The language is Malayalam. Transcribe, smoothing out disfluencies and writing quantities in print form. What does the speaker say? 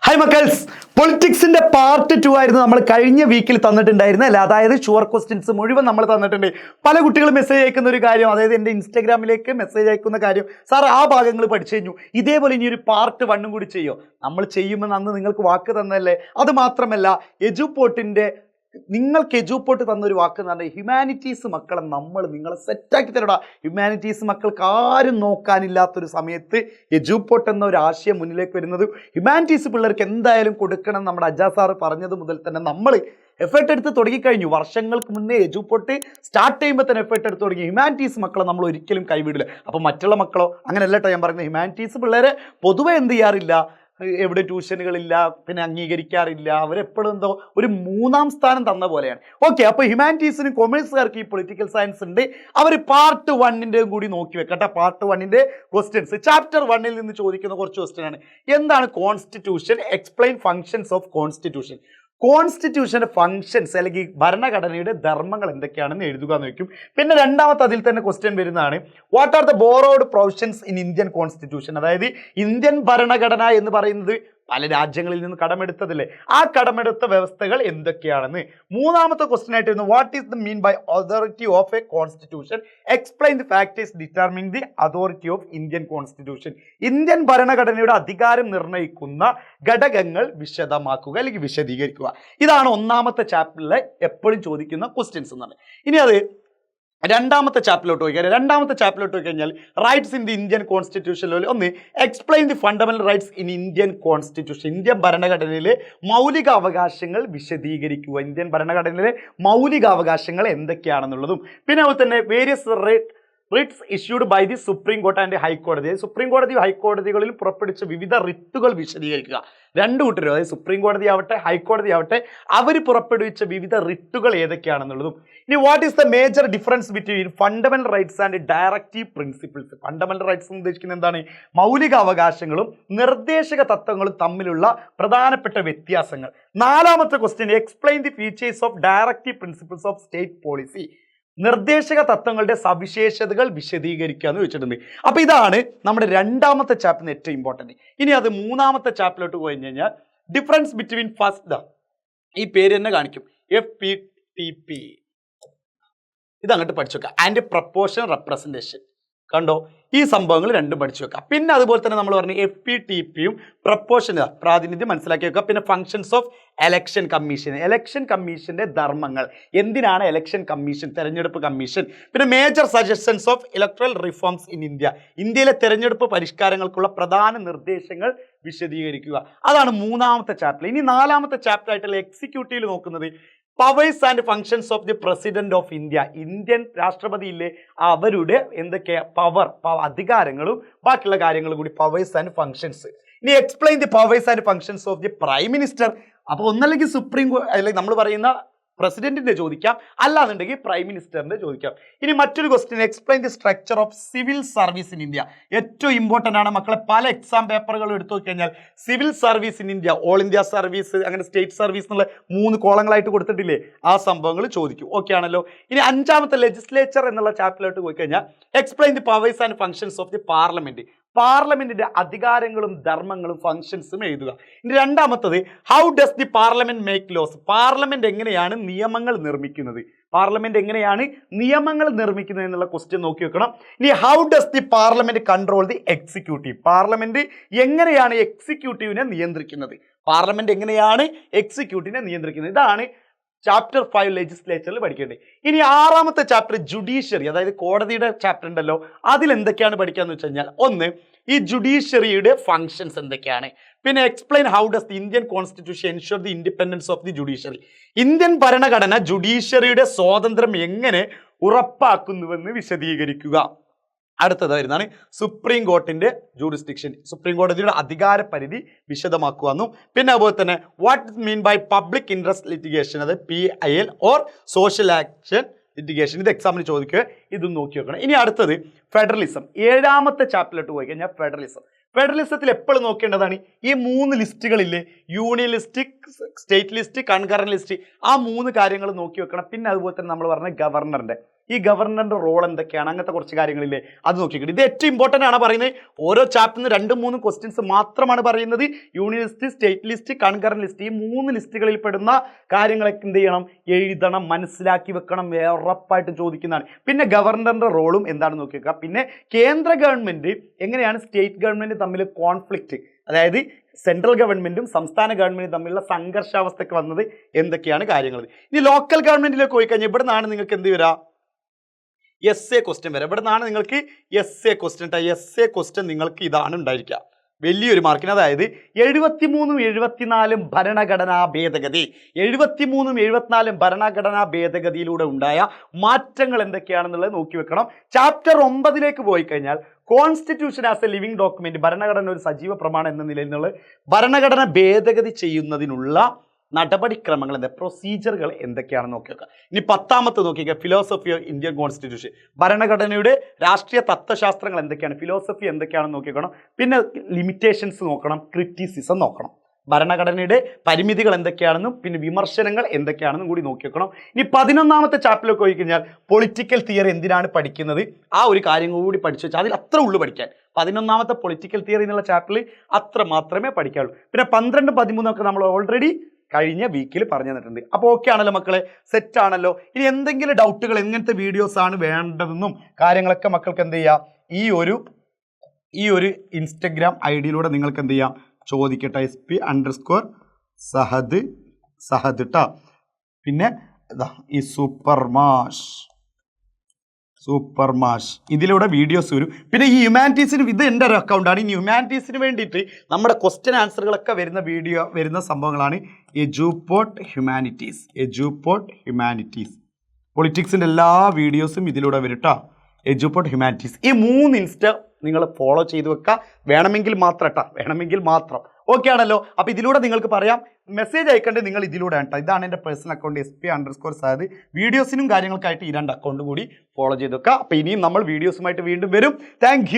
ഹായ് മക്കൾസ്, പൊളിറ്റിക്സിന്റെ പാർട്ട് 2 ആയിരുന്നു നമ്മൾ കഴിഞ്ഞ വീക്കിൽ തന്നിട്ടുണ്ടായിരുന്നല്ലേ. അതായത് ഷുവർ ക്വസ്റ്റ്യൻസ് മുഴുവൻ നമ്മൾ തന്നിട്ടുണ്ട്. പല കുട്ടികളും മെസ്സേജ് അയക്കുന്ന ഒരു കാര്യം, അതായത് എൻ്റെ ഇൻസ്റ്റാഗ്രാമിലേക്ക് മെസ്സേജ് അയക്കുന്ന കാര്യം, സാർ ആ ഭാഗങ്ങൾ പഠിച്ചു കഴിഞ്ഞു, ഇതേപോലെ ഇനി ഒരു പാർട്ട് 1 കൂടി ചെയ്യോ. നമ്മൾ ചെയ്യുമെന്ന് അന്ന് നിങ്ങൾക്ക് വാക്ക് തന്നല്ലേ. അത് മാത്രമല്ല, എജുപോർട്ടിന്റെ നിങ്ങൾക്ക് എജുപോർട്ട് തന്നൊരു വാക്ക് എന്ന് പറഞ്ഞാൽ ഹ്യൂമാനിറ്റീസ് മക്കളെ നിങ്ങളെ സെറ്റാക്കി തരടാ. ഹ്യൂമാനിറ്റീസ് മക്കൾക്ക് ആരും നോക്കാനില്ലാത്തൊരു സമയത്ത് എജുപോർട്ട് എന്ന ഒരു ആശയം മുന്നിലേക്ക് വരുന്നത് ഹ്യൂമാനിറ്റീസ് പിള്ളേർക്ക് എന്തായാലും കൊടുക്കണം. നമ്മുടെ അജാ സാറ് പറഞ്ഞത് മുതൽ തന്നെ നമ്മൾ എഫേർട്ട് എടുത്ത് തുടങ്ങിക്കഴിഞ്ഞു. വർഷങ്ങൾക്ക് മുന്നേ എജുപോർട്ട് സ്റ്റാർട്ട് ചെയ്യുമ്പോൾ തന്നെ എഫേർട്ട് എടുത്ത് തുടങ്ങി. ഹ്യൂമാനിറ്റീസ് മക്കളെ നമ്മൾ ഒരിക്കലും കൈവിടില്ല. അപ്പോൾ മറ്റുള്ള മക്കളോ അങ്ങനെയല്ല കേട്ടോ ഞാൻ പറയുന്നത്. ഹ്യൂമാനിറ്റീസ് പിള്ളേരെ പൊതുവെ എന്ത് ചെയ്യാറില്ല, എവിടെ ട്യൂഷനുകളില്ല, പിന്നെ അംഗീകരിക്കാറില്ല. അവരെപ്പോഴും എന്തോ ഒരു 3ാം സ്ഥാനം തന്ന പോലെയാണ്. ഓക്കെ, അപ്പോൾ ഹ്യൂമാനിറ്റീസിനും കൊമേഴ്സുകാർക്ക് ഈ പൊളിറ്റിക്കൽ സയൻസ് ഉണ്ട്. അവർ പാർട്ട് 1 കൂടി നോക്കി വെക്കട്ടെ. പാർട്ട് 1 ക്വസ്റ്റ്യൻസ് ചാപ്റ്റർ 1 നിന്ന് ചോദിക്കുന്ന കുറച്ച് ക്വസ്റ്റ്യൻ ആണ്. എന്താണ് constitution? Explain functions of constitution. കോൺസ്റ്റിറ്റ്യൂഷൻ്റെ ഫങ്ഷൻസ് അല്ലെങ്കിൽ ഭരണഘടനയുടെ ധർമ്മങ്ങൾ എന്തൊക്കെയാണെന്ന് എഴുതുക എന്ന് വയ്ക്കും. പിന്നെ രണ്ടാമത്തെ അതിൽ തന്നെ ക്വസ്റ്റ്യൻ വരുന്നതാണ്, what are the borrowed provisions in Indian constitution. അതായത് ഇന്ത്യൻ ഭരണഘടന എന്ന് പറയുന്നത് പല രാജ്യങ്ങളിൽ നിന്ന് കടമെടുത്തതല്ലേ, ആ കടമെടുത്ത വ്യവസ്ഥകൾ എന്തൊക്കെയാണെന്ന്. മൂന്നാമത്തെ ക്വസ്റ്റ്യൻ ആയിട്ട് വരുന്നു, what is the mean by authority of a constitution. Explain the factors determine the authority of Indian constitution. Indian ഭരണഘടനയുടെ അധികാരം നിർണ്ണയിക്കുന്ന ഘടകങ്ങൾ വിശദമാക്കുക അല്ലെങ്കിൽ വിശദീകരിക്കുക. ഇതാണ് ഒന്നാമത്തെ ചാപ്റ്ററിലെ എപ്പോഴും ചോദിക്കുന്ന ക്വസ്റ്റ്യൻസ് എന്നാണ്. ഇനി അത് രണ്ടാമത്തെ ചാപ്റ്ററിലോട്ട് പോയി കഴിഞ്ഞാൽ റൈറ്റ്സ് ഇൻ ദി ഇന്ത്യൻ കോൺസ്റ്റിറ്റ്യൂഷനിൽ ഒന്ന് explain the fundamental rights in Indian constitution. Indian ഭരണഘടനയിലെ മൗലിക അവകാശങ്ങൾ വിശദീകരിക്കുക. ഇന്ത്യൻ ഭരണഘടനയിലെ മൗലിക അവകാശങ്ങൾ എന്തൊക്കെയാണെന്നുള്ളതും പിന്നെ അതുപോലെ തന്നെ various writs issued by the supreme court and ഹൈക്കോടതി. സുപ്രീം കോടതി ഹൈക്കോടതികളിൽ പുറപ്പെടുവിച്ച വിവിധ റിട്ടുകൾ വിശദീകരിക്കുക. രണ്ടു കൂട്ടരും, അതായത് സുപ്രീം കോടതി ആവട്ടെ ഹൈക്കോടതി ആവട്ടെ, അവർ പുറപ്പെടുവിച്ച വിവിധ റിട്ടുകൾ ഏതൊക്കെയാണെന്നുള്ളതും. ഇനി what is the major difference between fundamental rights and directive principles. Fundamental rights എന്ന് ഉദ്ദേശിക്കുന്നത് എന്താണ്? മൗലിക അവകാശങ്ങളും നിർദ്ദേശക തത്വങ്ങളും തമ്മിലുള്ള പ്രധാനപ്പെട്ട വ്യത്യാസങ്ങൾ. നാലാമത്തെ question, explain the features of directive principles of state policy. നിർദ്ദേശക തത്വങ്ങളുടെ സവിശേഷതകൾ വിശദീകരിക്കുക എന്ന് വെച്ചിട്ടുണ്ട്. അപ്പോൾ ഇതാണ് നമ്മുടെ രണ്ടാമത്തെ ചാപ്റ്ററിന് ഏറ്റവും ഇമ്പോർട്ടൻറ്റ്. ഇനി അത് മൂന്നാമത്തെ ചാപ്റ്ററിലോട്ട് പോയി കഴിഞ്ഞാൽ ഡിഫറൻസ് ബിറ്റ്വീൻ ഫസ്റ്റ്, ഈ പേര് തന്നെ കാണിക്കും, FPTP. ഇതങ്ങോട്ട് പഠിച്ചു വെക്കുക. And proportion representation. കണ്ടോ, ഈ സംഭവങ്ങൾ രണ്ടും പഠിച്ചു വെക്കുക. പിന്നെ അതുപോലെ തന്നെ നമ്മൾ പറഞ്ഞു FPTPയും പ്രപ്പോർഷൻ പ്രാതിനിധ്യം മനസ്സിലാക്കി വെക്കുക. പിന്നെ functions of election commission. Election കമ്മീഷന്റെ ധർമ്മങ്ങൾ. എന്തിനാണ് എലക്ഷൻ കമ്മീഷൻ, തെരഞ്ഞെടുപ്പ് കമ്മീഷൻ. പിന്നെ major suggestions of electoral reforms in India. ഇന്ത്യയിലെ തെരഞ്ഞെടുപ്പ് പരിഷ്കാരങ്ങൾക്കുള്ള പ്രധാന നിർദ്ദേശങ്ങൾ വിശദീകരിക്കുക. അതാണ് മൂന്നാമത്തെ ചാപ്റ്റർ. ഇനി നാലാമത്തെ ചാപ്റ്റർ ആയിട്ടുള്ള എക്സിക്യൂട്ടീവിൽ നോക്കുന്നത് powers and functions of the president of India. Indian രാഷ്ട്രപതിയിലെ അവരുടെ എന്തൊക്കെയാ അധികാരങ്ങളും ബാക്കിയുള്ള കാര്യങ്ങളും കൂടി, പവേഴ്സ് ആൻഡ് ഫങ്ഷൻസ്. ഇനി explain the powers and functions of the prime minister. അപ്പോൾ ഒന്നല്ലെങ്കിൽ സുപ്രീം അല്ലെങ്കിൽ നമ്മൾ പറയുന്ന പ്രസിഡന്റിന്റെ ചോദിക്കാം, അല്ലാന്നുണ്ടെങ്കിൽ പ്രൈം മിനിസ്റ്ററിന്റെ ചോദിക്കാം. ഇനി മറ്റൊരു question, explain the structure of civil service in India. ഏറ്റവും ഇമ്പോർട്ടൻ്റ് ആണ് മക്കളെ. പല എക്സാം പേപ്പറുകളും എടുത്തു നോക്കിക്കഴിഞ്ഞാൽ civil service in India, all India service, അങ്ങനെ സ്റ്റേറ്റ് സർവീസ് എന്നുള്ള 3 കോളങ്ങളായിട്ട് കൊടുത്തിട്ടില്ലേ, ആ സംഭവങ്ങൾ ചോദിക്കും. ഓക്കെ ആണല്ലോ. ഇനി അഞ്ചാമത്തെ ലെജിസ്ലേച്ചർ എന്നുള്ള ചാപ്റ്ററിലോട്ട് പോയി കഴിഞ്ഞാൽ explain the powers and functions of the parliament. പാർലമെന്റിന്റെ അധികാരങ്ങളും ധർമ്മങ്ങളും ഫങ്ഷൻസും എഴുതുക. ഇനി രണ്ടാമത്തത്, how does the parliament make laws. Parliament എങ്ങനെയാണ് നിയമങ്ങൾ നിർമ്മിക്കുന്നത് എന്നുള്ള ക്വസ്റ്റ്യൻ നോക്കി വെക്കണം. ഇനി how does the parliament control the executive. Parliament എങ്ങനെയാണ് എക്സിക്യൂട്ടീവിനെ നിയന്ത്രിക്കുന്നത്. ഇതാണ് ചാപ്റ്റർ 5 ലെജിസ്ലേച്ചറിൽ പഠിക്കേണ്ടത്. ഇനി ആറാമത്തെ ചാപ്റ്റർ ജുഡീഷ്യറി, അതായത് കോടതിയുടെ ചാപ്റ്റർ ഉണ്ടല്ലോ, അതിൽ എന്തൊക്കെയാണ് പഠിക്കാന്ന് വെച്ച് കഴിഞ്ഞാൽ, ഒന്ന് ഈ ജുഡീഷ്യറിയുടെ ഫങ്ഷൻസ് എന്തൊക്കെയാണ്. പിന്നെ explain how does the Indian constitution ensure the independence of the judiciary. ഇന്ത്യൻ ഭരണഘടന ജുഡീഷ്യറിയുടെ സ്വാതന്ത്ര്യം എങ്ങനെ ഉറപ്പാക്കുന്നുവെന്ന് വിശദീകരിക്കുക. അടുത്തതായിരുന്നാണ് സുപ്രീം കോർട്ടിന്റെ ജൂറിസ്ഡിക്ഷൻ. സുപ്രീം കോടതിയുടെ അധികാര പരിധി വിശദമാക്കുവാനും. പിന്നെ അതുപോലെ തന്നെ what mean by public interest litigation, അതായത് PIL or social action litigation. ഇത് എക്സാമിന് ചോദിക്കുക, ഇതും നോക്കി വെക്കണം. ഇനി അടുത്തത് ഫെഡറലിസം. ഏഴാമത്തെ ചാപ്റ്ററിലോട്ട് പോയി കഴിഞ്ഞാൽ ഫെഡറലിസത്തിൽ എപ്പോഴും നോക്കേണ്ടതാണ് ഈ 3 ലിസ്റ്റുകളില്ലേ, union list, state list, concurrent list. ആ 3 കാര്യങ്ങൾ നോക്കി വെക്കണം. പിന്നെ അതുപോലെ തന്നെ നമ്മൾ പറഞ്ഞ ഗവർണറിന്റെ ഈ ഗവർണറിന്റെ റോൾ എന്തൊക്കെയാണ്, അങ്ങനത്തെ കുറച്ച് കാര്യങ്ങളില്ലേ, അത് നോക്കിക്കിട്ട്. ഇത് ഏറ്റവും ഇമ്പോർട്ടൻ്റ് ആണ് പറയുന്നത്. ഓരോ ചാപ്റ്ററിന് 2-3 ക്വസ്റ്റ്യൻസ് മാത്രമാണ് പറയുന്നത്. Union list, state list, concurrent list, ഈ 3 ലിസ്റ്റുകളിൽ പെടുന്ന കാര്യങ്ങളൊക്കെ എന്ത് ചെയ്യണം, എഴുതണം, മനസ്സിലാക്കി വെക്കണം, ഉറപ്പായിട്ട് ചോദിക്കുന്നതാണ്. പിന്നെ ഗവർണറിന്റെ റോളും എന്താണെന്ന് നോക്കി വെക്കുക. പിന്നെ കേന്ദ്ര ഗവൺമെന്റ് എങ്ങനെയാണ് സ്റ്റേറ്റ് ഗവൺമെന്റ് തമ്മിൽ കോൺഫ്ലിക്റ്റ്, അതായത് സെൻട്രൽ ഗവൺമെന്റും സംസ്ഥാന ഗവൺമെന്റും തമ്മിലുള്ള സംഘർഷാവസ്ഥയ്ക്ക് വന്നത് എന്തൊക്കെയാണ് കാര്യങ്ങൾ. ഇനി ലോക്കൽ ഗവൺമെന്റിലേക്ക് പോയി കഴിഞ്ഞാൽ ഇവിടെ നിന്നാണ് നിങ്ങൾക്ക് എന്ത് വരാം, എസ് ക്വസ്റ്റ്യൻ വരാം. ഇവിടെ നിന്നാണ് നിങ്ങൾക്ക് എസ് ക്വസ്റ്റ്യൻ നിങ്ങൾക്ക് ഇതാണ് ഉണ്ടായിരിക്കുക വലിയൊരു മാർക്കിന്. അതായത് 73ഉം 74ഉം ഭരണഘടനാ ഭേദഗതി, 73ഉം 74ഉം ഭരണഘടനാ ഭേദഗതിയിലൂടെ ഉണ്ടായ മാറ്റങ്ങൾ എന്തൊക്കെയാണെന്നുള്ളത് നോക്കി വെക്കണം. ചാപ്റ്റർ 9ലേക്ക് പോയി കഴിഞ്ഞാൽ constitution as A living document, ഭരണഘടന ഒരു സജീവ പ്രമാണം എന്ന നിലയിൽ നിന്നുള്ള ഭരണഘടന ഭേദഗതി ചെയ്യുന്നതിനുള്ള നടപടിക്രമങ്ങൾ എന്താ, പ്രൊസീജിയറുകൾ എന്തൊക്കെയാണെന്ന് നോക്കി വെക്കുക. ഇനി 10ാമത്തെ നോക്കിക്കുക, ഫിലോസഫി ഓഫ് ഇന്ത്യൻ കോൺസ്റ്റിറ്റ്യൂഷൻ, ഭരണഘടനയുടെ രാഷ്ട്രീയ തത്വശാസ്ത്രങ്ങൾ എന്തൊക്കെയാണ്, ഫിലോസഫി എന്തൊക്കെയാണെന്ന് നോക്കിക്കണം. പിന്നെ ലിമിറ്റേഷൻസ് നോക്കണം, ക്രിറ്റിസിസം നോക്കണം, ഭരണഘടനയുടെ പരിമിതികൾ എന്തൊക്കെയാണെന്നും പിന്നെ വിമർശനങ്ങൾ എന്തൊക്കെയാണെന്നും കൂടി നോക്കി വെക്കണം. ഇനി 11ാമത്തെ ചാപ്റ്ററിലേക്ക് പോയി കഴിഞ്ഞാൽ പൊളിറ്റിക്കൽ തിയറി എന്തിനാണ് പഠിക്കുന്നത്, ആ ഒരു കാര്യം കൂടി പഠിച്ചു വെച്ചാൽ അതിൽ അത്ര ഉള്ളു പഠിക്കാൻ. 11ാമത്തെ പൊളിറ്റിക്കൽ തിയറി എന്നുള്ള ചാപ്റ്ററിൽ അത്ര മാത്രമേ പഠിക്കാവുള്ളൂ. പിന്നെ 12, 13 ഒക്കെ നമ്മൾ ഓൾറെഡി കഴിഞ്ഞ വീക്കിൽ പറഞ്ഞു തന്നിട്ടുണ്ട്. അപ്പോൾ ഓക്കെ ആണല്ലോ മക്കളെ, സെറ്റ് ആണല്ലോ. ഇനി എന്തെങ്കിലും ഡൗട്ടുകൾ, എങ്ങനത്തെ വീഡിയോസ് ആണ് വേണ്ടതെന്നും കാര്യങ്ങളൊക്കെ മക്കൾക്ക് എന്ത് ചെയ്യാം, ഈ ഒരു ഇൻസ്റ്റഗ്രാം ഐഡിയിലൂടെ നിങ്ങൾക്ക് എന്ത് ചെയ്യാം, ചോദിക്കട്ടെ. SP_Sahad ട്ടാ. പിന്നെ ഈ സൂപ്പർ മാഷ് ഇതിലൂടെ വീഡിയോസ് വരും. പിന്നെ ഈ ഹ്യൂമാനിറ്റീസിന്, ഇത് എൻ്റെ ഒരു അക്കൗണ്ടാണ്. ഈ ഹ്യൂമാനിറ്റീസിന് വേണ്ടിയിട്ട് നമ്മുടെ ക്വസ്റ്റ്യൻ ആൻസറുകളൊക്കെ വരുന്ന സംഭവങ്ങളാണ് എജുപോർട്ട് ഹ്യൂമാനിറ്റീസ്. പൊളിറ്റിക്സിൻ്റെ എല്ലാ വീഡിയോസും ഇതിലൂടെ വരും കേട്ടോ. എജുപോർട്ട് ഹ്യൂമാനിറ്റീസ്, ഈ 3 ഇൻസ്റ്റ നിങ്ങൾ ഫോളോ ചെയ്ത് വെക്കുക. വേണമെങ്കിൽ മാത്രം ഓക്കെ ആണല്ലോ. അപ്പോൾ ഇതിലൂടെ നിങ്ങൾക്ക് പറയാം, മെസ്സേജ് അയക്കേണ്ടത് നിങ്ങൾ ഇതിലൂടെ ആണ് കേട്ടോ. ഇതാണ് എൻ്റെ പേഴ്സണൽ അക്കൗണ്ട് SP_Sahad. വീഡിയോസിനും കാര്യങ്ങൾക്കായിട്ട് ഈ 2 അക്കൗണ്ട് കൂടി ഫോളോ ചെയ്ത് വെക്കുക. അപ്പോൾ ഇനിയും നമ്മൾ വീഡിയോസുമായിട്ട് വീണ്ടും വരും. താങ്ക്